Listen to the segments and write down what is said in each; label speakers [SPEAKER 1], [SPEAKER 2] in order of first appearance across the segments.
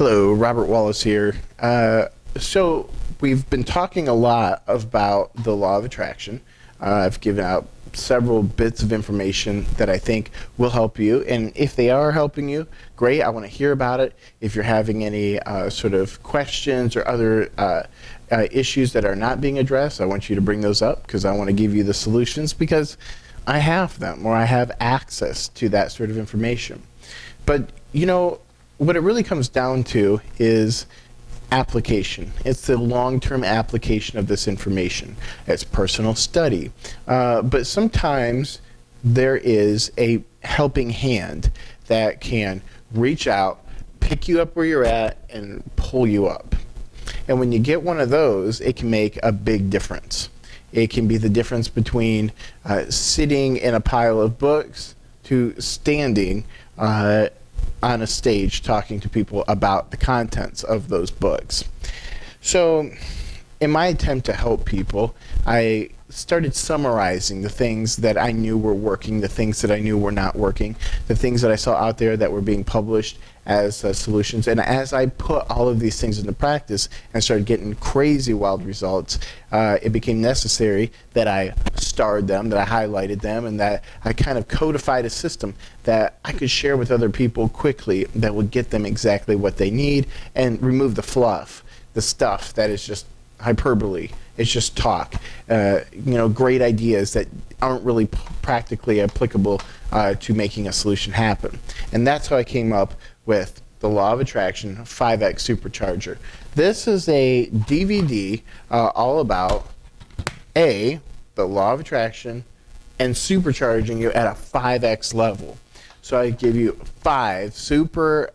[SPEAKER 1] Hello, Robert Wallace here. So we've been talking a lot about the law of attraction. I've given out several bits of information that I think will help you, and if they are helping you, great. I want to hear about it. If you're having any sort of questions or other issues that are not being addressed, I want you to bring those up because I want to give you the solutions because I have them or I have access to that sort of information. But you know, what it really comes down to is application. It's the long-term application of this information. It's personal study. But sometimes there is a helping hand that can reach out, pick you up where you're at, and pull you up. And when you get one of those, it can make a big difference. It can be the difference between sitting in a pile of books to standing on a stage talking to people about the contents of those books. So in my attempt to help people, I started summarizing the things that I knew were working, the things that I knew were not working, the things that I saw out there that were being published as solutions. And as I put all of these things into practice and started getting crazy wild results, it became necessary that I starred them, that I highlighted them, and that I kind of codified a system that I could share with other people quickly that would get them exactly what they need and remove the fluff, the stuff that is just hyperbole. It's just talk. Great ideas that aren't really practically applicable to making a solution happen. And that's how I came up with the Law of Attraction 5X Supercharger. This is a DVD all about the Law of Attraction and supercharging you at a 5X level. So I give you 5 super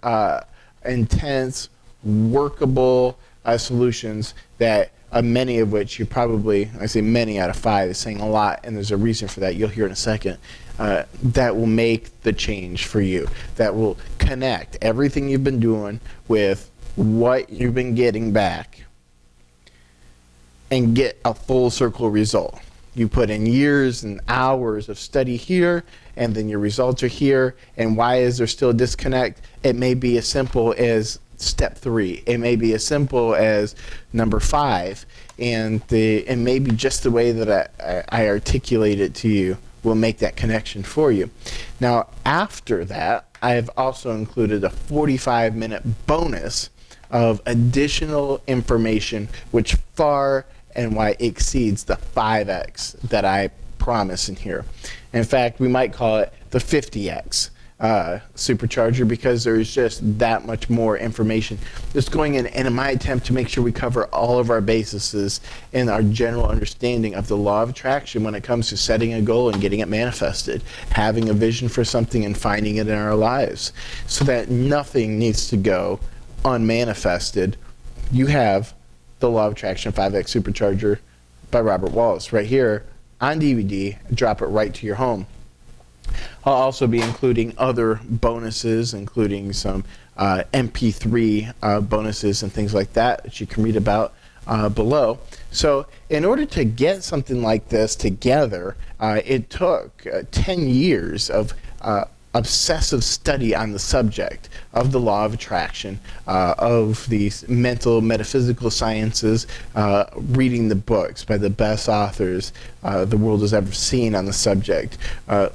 [SPEAKER 1] intense, workable solutions that many of which you probably, I say many out of 5 is saying a lot, and there's a reason for that. You'll hear in a second. That will make the change for you. That will connect everything you've been doing with what you've been getting back and get a full circle result. You put in years and hours of study here, and then your results are here. And why is there still a disconnect? It may be as simple as step 3. It may be as simple as number 5, and maybe just the way that I articulate it to you will make that connection for you. Now, after that, I have also included a 45-minute bonus of additional information which far and wide exceeds the 5X that I promise in here. In fact, we might call it the 50X supercharger because there's just that much more information that's going in. And in my attempt to make sure we cover all of our bases in our general understanding of the law of attraction when it comes to setting a goal and getting it manifested, having a vision for something and finding it in our lives so that nothing needs to go unmanifested, you have the Law of Attraction 5X Supercharger by Robert Wallace right here on DVD. Drop it right to your home. I'll also be including other bonuses, including some MP3 bonuses and things like that you can read about below. So in order to get something like this together, it took 10 years of obsessive study on the subject of the law of attraction, of these mental metaphysical sciences, reading the books by the best authors the world has ever seen on the subject,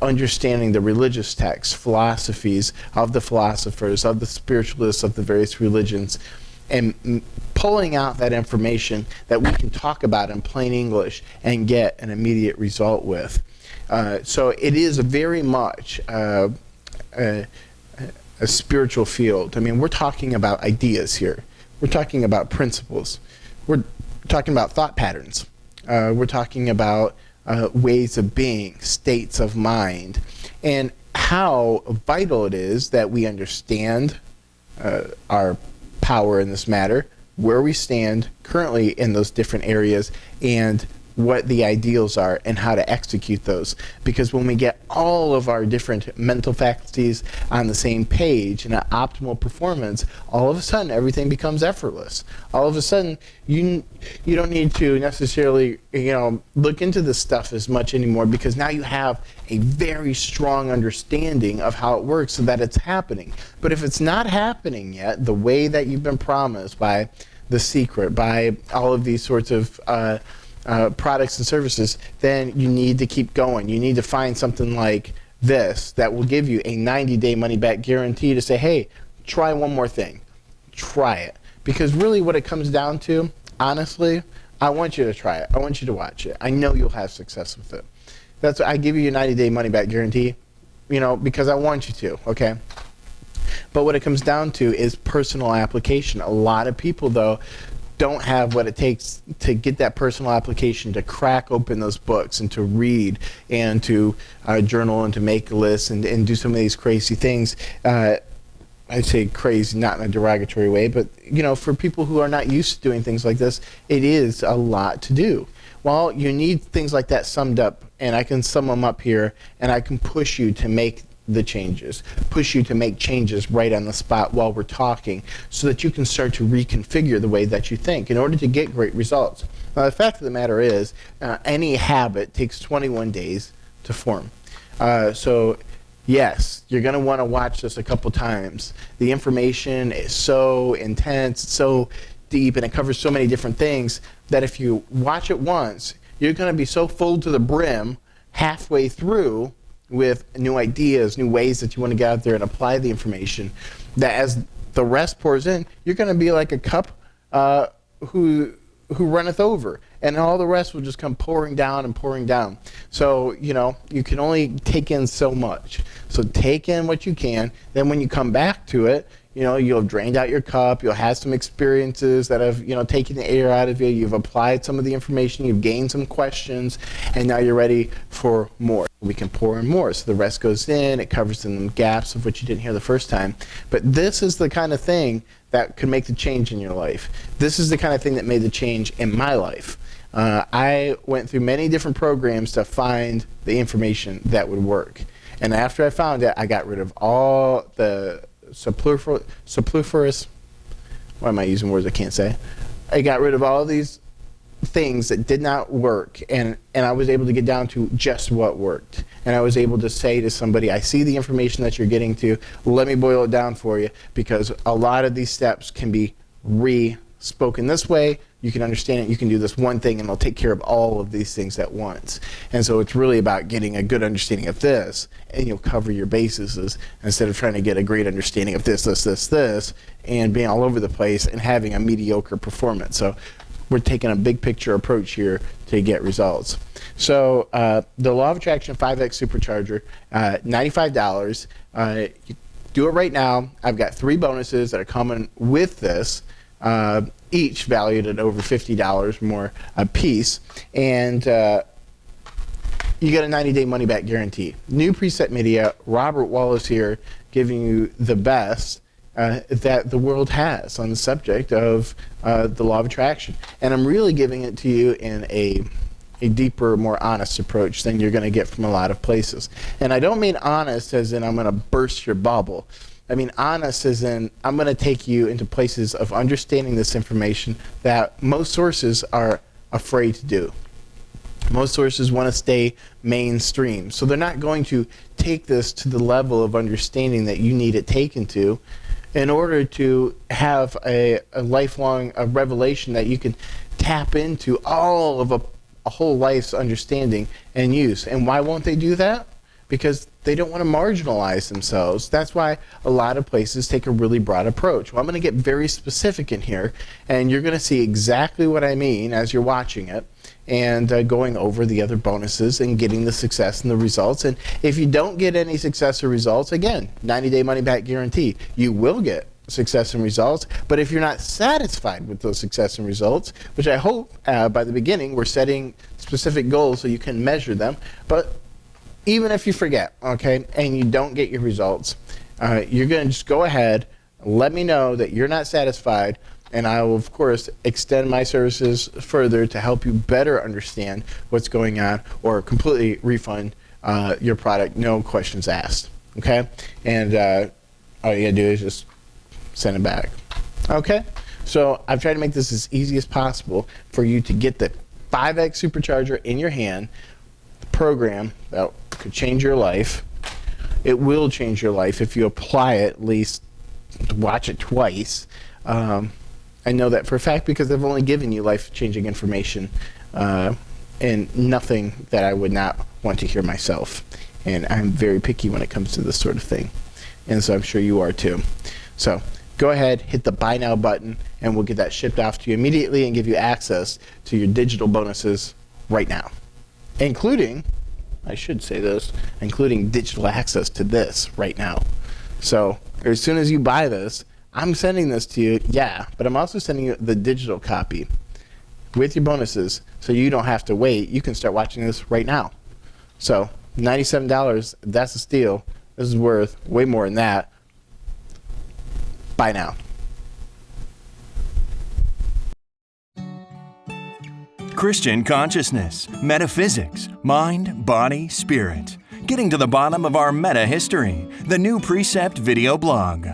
[SPEAKER 1] understanding the religious texts, philosophies of the philosophers, of the spiritualists of the various religions, and pulling out that information that we can talk about in plain English and get an immediate result with. So it is very much a spiritual field. I mean, we're talking about ideas here. We're talking about principles. We're talking about thought patterns. We're talking about ways of being, states of mind, and how vital it is that we understand our power in this matter, where we stand currently in those different areas, and what the ideals are and how to execute those. Because when we get all of our different mental faculties on the same page and an optimal performance, all of a sudden everything becomes effortless. All of a sudden you don't need to necessarily look into this stuff as much anymore, because now you have a very strong understanding of how it works so that it's happening. But if it's not happening yet the way that you've been promised by The Secret, by all of these sorts of products and services, then you need to keep going. You need to find something like this that will give you a 90-day money-back guarantee to say, hey, try one more thing. Try it. Because really what it comes down to, honestly, I want you to try it. I want you to watch it. I know you'll have success with it. That's why I give you a 90-day money-back guarantee, because I want you to, okay? But what it comes down to is personal application. A lot of people, though, don't have what it takes to get that personal application, to crack open those books and to read and to journal and to make lists and do some of these crazy things. I say crazy, not in a derogatory way, but for people who are not used to doing things like this, it is a lot to do. Well, you need things like that summed up, and I can sum them up here, and I can push you to make the changes, push you to make changes right on the spot while we're talking, so that you can start to reconfigure the way that you think in order to get great results. Now, the fact of the matter is, any habit takes 21 days to form. So yes, you're going to want to watch this a couple times. The information is so intense, it's so deep, and it covers so many different things that if you watch it once, you're going to be so full to the brim halfway through with new ideas, new ways that you want to get out there and apply the information, that as the rest pours in, you're going to be like a cup who runneth over, and all the rest will just come pouring down and pouring down. So you can only take in so much. So take in what you can. Then when you come back to it, you'll have drained out your cup, you'll have some experiences that have, taken the air out of you, you've applied some of the information, you've gained some questions, and now you're ready for more. We can pour in more, so the rest goes in, it covers some gaps of what you didn't hear the first time. But this is the kind of thing that could make the change in your life. This is the kind of thing that made the change in my life. I went through many different programs to find the information that would work. And after I found it, I got rid of all the superfluous, why am I using words I can't say? I got rid of all these things that did not work, and I was able to get down to just what worked. And I was able to say to somebody, I see the information that you're getting to, let me boil it down for you, because a lot of these steps can be re-spoken this way. You can understand it, you can do this one thing, and it'll take care of all of these things at once. And so it's really about getting a good understanding of this, and you'll cover your bases instead of trying to get a great understanding of this, and being all over the place and having a mediocre performance. So we're taking a big picture approach here to get results. So the Law of Attraction 5X Supercharger, $95. You do it right now. I've got 3 bonuses that are coming with this, each valued at over $50 more a piece, and you get a 90-day money-back guarantee. New Preset Media, Robert Wallace here, giving you the best that the world has on the subject of the Law of Attraction. And I'm really giving it to you in a deeper, more honest approach than you're going to get from a lot of places. And I don't mean honest as in I'm going to burst your bubble. I mean honest as in I'm going to take you into places of understanding this information that most sources are afraid to do. Most sources want to stay mainstream. So they're not going to take this to the level of understanding that you need it taken to in order to have a lifelong revelation that you can tap into all of a whole life's understanding and use. And why won't they do that? Because they don't want to marginalize themselves. That's why a lot of places take a really broad approach. Well, I'm going to get very specific in here, and you're going to see exactly what I mean as you're watching it, and going over the other bonuses and getting the success and the results. And if you don't get any success or results, again, 90-day money-back guarantee. You will get success and results, but if you're not satisfied with those success and results, which I hope by the beginning we're setting specific goals so you can measure them, but even if you forget, okay, and you don't get your results, you're going to just go ahead, let me know that you're not satisfied, And I will, of course, extend my services further to help you better understand what's going on or completely refund your product, no questions asked. Okay? And all you gotta do is just send it back. Okay? So I've tried to make this as easy as possible for you to get the 5X supercharger in your hand, the program that could change your life. It will change your life if you apply it, at least watch it twice. I know that for a fact because I've only given you life-changing information and nothing that I would not want to hear myself. And I'm very picky when it comes to this sort of thing. And so I'm sure you are too. So go ahead, hit the buy now button, and we'll get that shipped off to you immediately and give you access to your digital bonuses right now. Including, I should say this, including digital access to this right now. So as soon as you buy this, I'm sending this to you, yeah, but I'm also sending you the digital copy with your bonuses so you don't have to wait. You can start watching this right now. So $97, that's a steal. This is worth way more than that. Buy now.
[SPEAKER 2] Christian consciousness, metaphysics, mind, body, spirit. Getting to the bottom of our meta history. The New Precept video blog.